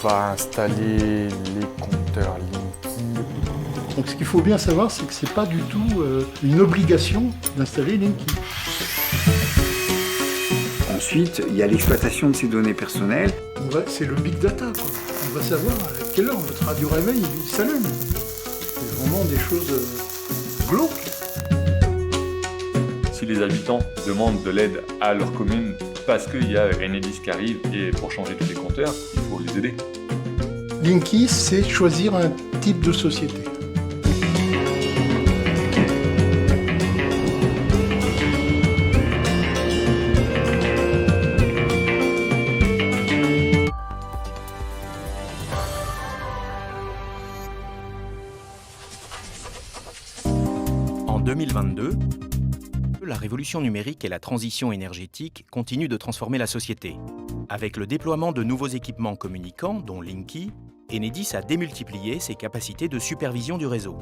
va installer les compteurs Linky. Donc ce qu'il faut bien savoir, c'est que ce n'est pas du tout une obligation d'installer Linky. Ensuite, il y a l'exploitation de ces données personnelles. C'est le big data, quoi. On va savoir à quelle heure votre radio réveil s'allume. C'est vraiment des choses glauques. Si les habitants demandent de l'aide à leur commune parce qu'il y a Enedis qui arrive et pour changer tous les compteurs, il faut les aider. Linky, c'est choisir un type de société. En 2022, la révolution numérique et la transition énergétique continuent de transformer la société. Avec le déploiement de nouveaux équipements communicants, dont Linky, Enedis a démultiplié ses capacités de supervision du réseau.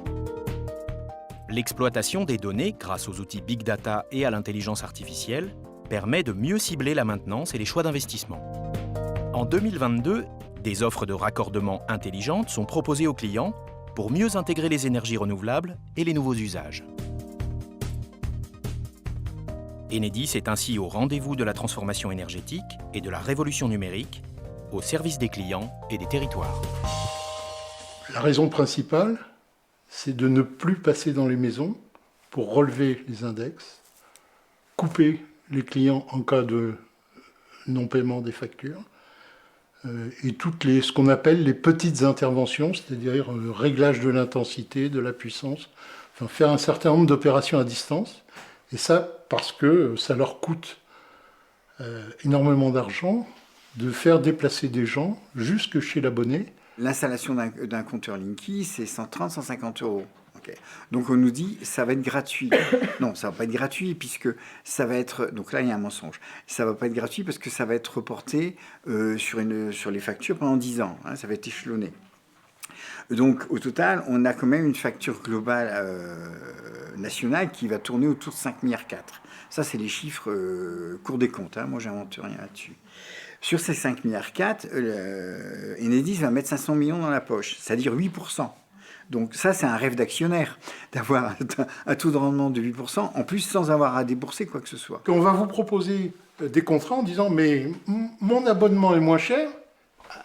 L'exploitation des données, grâce aux outils Big Data et à l'intelligence artificielle, permet de mieux cibler la maintenance et les choix d'investissement. En 2022, des offres de raccordement intelligentes sont proposées aux clients pour mieux intégrer les énergies renouvelables et les nouveaux usages. Enedis est ainsi au rendez-vous de la transformation énergétique et de la révolution numérique, au service des clients et des territoires. La raison principale, c'est de ne plus passer dans les maisons pour relever les index, couper les clients en cas de non-paiement des factures, et ce qu'on appelle les petites interventions, c'est-à-dire le réglage de l'intensité, de la puissance, enfin, faire un certain nombre d'opérations à distance. Et ça, parce que ça leur coûte énormément d'argent de faire déplacer des gens jusque chez l'abonné. L'installation d'un compteur Linky, c'est 130-150 €. Okay. Donc on nous dit, ça va être gratuit. Non, ça ne va pas être gratuit puisque ça va être... Donc là, il y a un mensonge. Ça ne va pas être gratuit parce que ça va être reporté sur les factures pendant 10 ans. Hein, ça va être échelonné. Donc, au total, on a quand même une facture globale nationale qui va tourner autour de 5,4 milliards. Ça, c'est les chiffres Cour des comptes. Hein. Moi, j'invente rien là-dessus. Sur ces 5,4 milliards, Enedis va mettre 500 millions dans la poche, c'est-à-dire 8%. Donc ça, c'est un rêve d'actionnaire, d'avoir un taux de rendement de 8%, en plus sans avoir à débourser quoi que ce soit. On va vous proposer des contrats en disant « mais mon abonnement est moins cher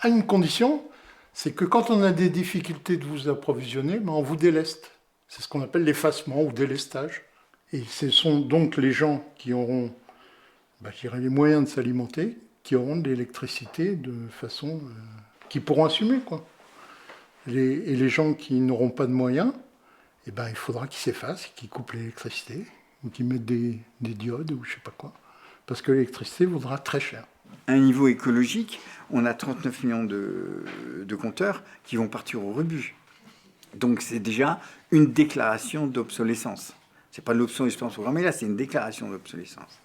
à une condition ». C'est que quand on a des difficultés de vous approvisionner, on vous déleste. C'est ce qu'on appelle l'effacement ou délestage. Et ce sont donc les gens qui auront les moyens de s'alimenter, qui auront de l'électricité de façon qui pourront assumer, quoi. Et les gens qui n'auront pas de moyens, il faudra qu'ils s'effacent, qu'ils coupent l'électricité, ou qu'ils mettent des diodes ou je ne sais pas quoi. Parce que l'électricité vaudra très cher. À un niveau écologique, on a 39 millions de compteurs qui vont partir au rebut. Donc c'est déjà une déclaration d'obsolescence. Ce n'est pas de l'obsolescence programmée, là, c'est une déclaration d'obsolescence.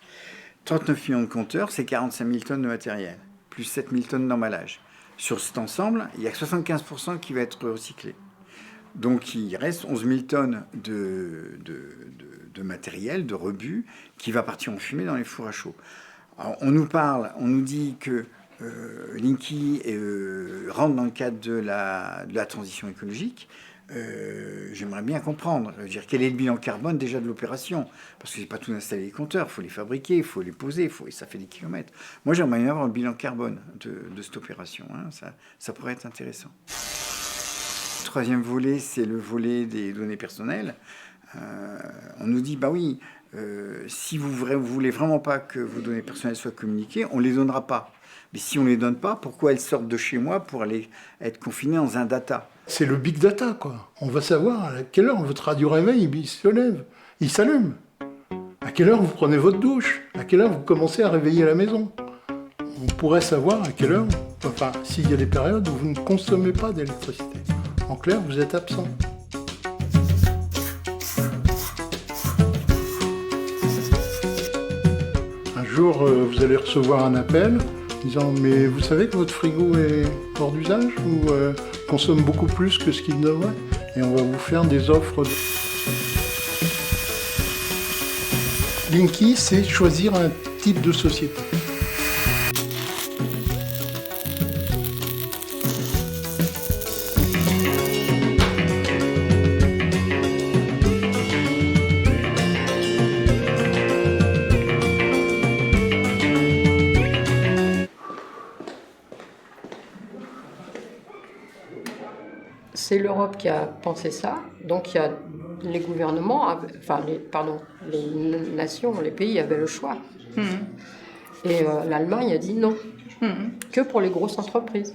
39 millions de compteurs, c'est 45 000 tonnes de matériel, plus 7 000 tonnes d'emballage. Sur cet ensemble, il n'y a que 75% qui va être recyclé. Donc il reste 11 000 tonnes de matériel, de rebut, qui va partir en fumée dans les fours à chaud. Alors, on nous dit que Linky rentre dans le cadre de la transition écologique. J'aimerais bien comprendre, quel est le bilan carbone déjà de l'opération, parce que c'est pas tout d'installer les compteurs, il faut les fabriquer, il faut les poser, ça fait des kilomètres. Moi, j'aimerais bien avoir le bilan carbone de cette opération, hein. Ça pourrait être intéressant. Le troisième volet, c'est le volet des données personnelles. On nous dit, si vous voulez vraiment pas que vos données personnelles soient communiquées, on les donnera pas. Mais si on les donne pas, pourquoi elles sortent de chez moi pour aller être confinées dans un data ? C'est le big data, quoi. On va savoir à quelle heure votre radio réveil il s'allume. À quelle heure vous prenez votre douche, à quelle heure vous commencez à réveiller la maison. On pourrait savoir à quelle heure, s'il y a des périodes où vous ne consommez pas d'électricité. En clair, vous êtes absent. Un jour, vous allez recevoir un appel disant « mais vous savez que votre frigo est hors d'usage ou consomme beaucoup plus que ce qu'il devrait ?» Et on va vous faire des offres. Linky, c'est choisir un type de société. c'est l'Europe qui a pensé ça. Donc, il y a les gouvernements, les nations, les pays avaient le choix. Et l'Allemagne a dit non, que pour les grosses entreprises.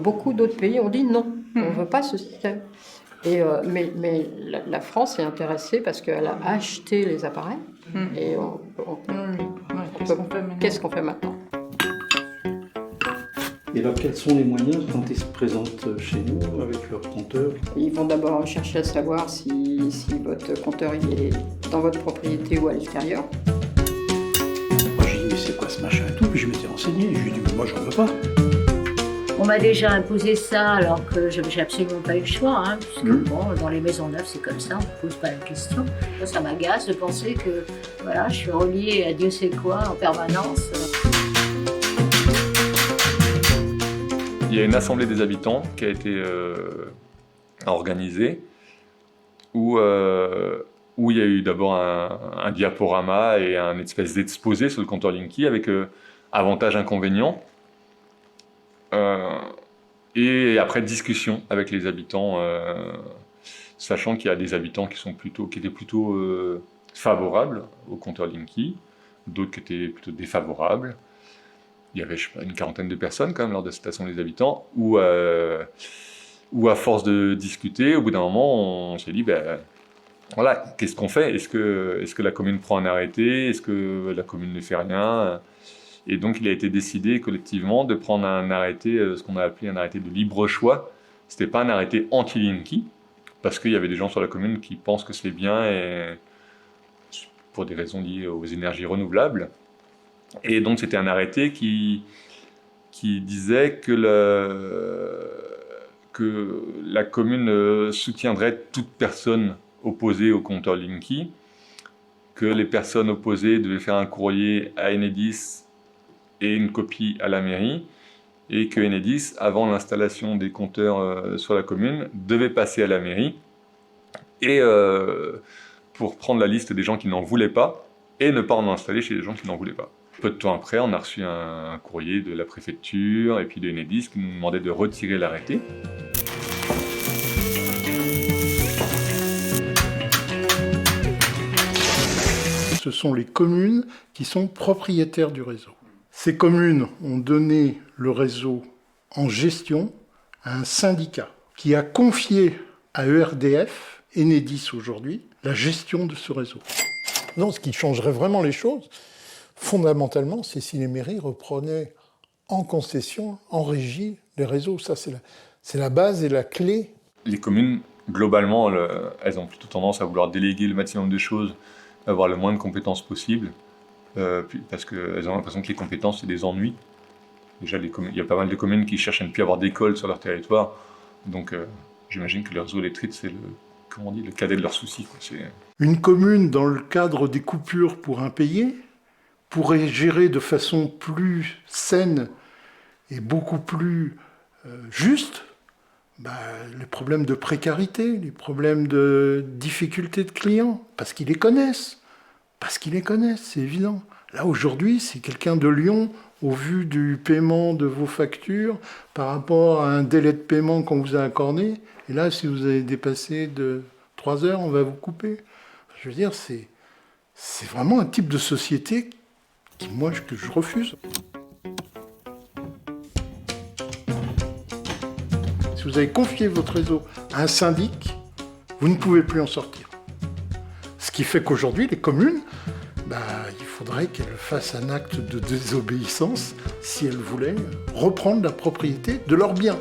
Beaucoup d'autres pays ont dit non, on ne veut pas ce système. Et, mais la France est intéressée parce qu'elle a acheté les appareils. Et qu'est-ce qu'on fait maintenant? Et alors, quels sont les moyens quand ils se présentent chez nous avec leur compteur? Ils vont d'abord chercher à savoir si votre compteur il est dans votre propriété ou à l'extérieur. Moi, j'ai dit, mais c'est quoi ce machin et tout? Puis je m'étais renseigné. Je lui ai dit, mais moi, j'en veux pas. On m'a déjà imposé ça alors que je n'ai absolument pas eu le choix, puisque bon, dans les maisons neuves, c'est comme ça, on ne pose pas la question. Moi, ça m'agace de penser que voilà, je suis reliée à Dieu sait quoi en permanence. Il y a une assemblée des habitants qui a été organisée où il y a eu d'abord un diaporama et un espèce d'exposé sur le compteur Linky avec avantages, inconvénients. Et après discussion avec les habitants, sachant qu'il y a des habitants qui étaient plutôt favorables au compteur Linky, d'autres qui étaient plutôt défavorables. Il y avait une quarantaine de personnes quand même lors de cette assemblée des habitants, où à force de discuter, au bout d'un moment, on s'est dit, voilà, qu'est-ce qu'on fait? Est-ce que la commune prend un arrêté? Est-ce que la commune ne fait rien? Et donc, il a été décidé collectivement de prendre un arrêté, ce qu'on a appelé un arrêté de libre choix. Ce n'était pas un arrêté anti-Linky, parce qu'il y avait des gens sur la commune qui pensent que c'est bien, et pour des raisons liées aux énergies renouvelables. Et donc, c'était un arrêté qui disait que la commune soutiendrait toute personne opposée au compteur Linky, que les personnes opposées devaient faire un courrier à Enedis et une copie à la mairie, et que Enedis, avant l'installation des compteurs sur la commune, devait passer à la mairie et pour prendre la liste des gens qui n'en voulaient pas et ne pas en installer chez les gens qui n'en voulaient pas. Peu de temps après, on a reçu un courrier de la préfecture et puis de Enedis qui nous demandait de retirer l'arrêté. Ce sont les communes qui sont propriétaires du réseau. Ces communes ont donné le réseau en gestion à un syndicat qui a confié à ERDF, Enedis aujourd'hui, la gestion de ce réseau. Non, ce qui changerait vraiment les choses, fondamentalement, c'est si les mairies reprenaient en concession, en régie, les réseaux. Ça, c'est la base et la clé. Les communes, globalement, elles ont plutôt tendance à vouloir déléguer le maximum de choses, avoir le moins de compétences possible, parce qu'elles ont l'impression que les compétences, c'est des ennuis. Déjà, il y a pas mal de communes qui cherchent à ne plus avoir d'école sur leur territoire, donc j'imagine que le réseau électrique, c'est le cadet de leurs soucis. Une commune, dans le cadre des coupures pour impayés, pourrait gérer de façon plus saine et beaucoup plus juste les problèmes de précarité, les problèmes de difficulté de clients, parce qu'ils les connaissent, c'est évident. Là, aujourd'hui, c'est quelqu'un de Lyon, au vu du paiement de vos factures, par rapport à un délai de paiement qu'on vous a accordé, et là, si vous avez dépassé de 3 heures, on va vous couper. Je veux dire, c'est vraiment un type de société que je refuse. Si vous avez confié votre réseau à un syndic, vous ne pouvez plus en sortir. Ce qui fait qu'aujourd'hui, les communes, il faudrait qu'elles fassent un acte de désobéissance si elles voulaient reprendre la propriété de leurs biens.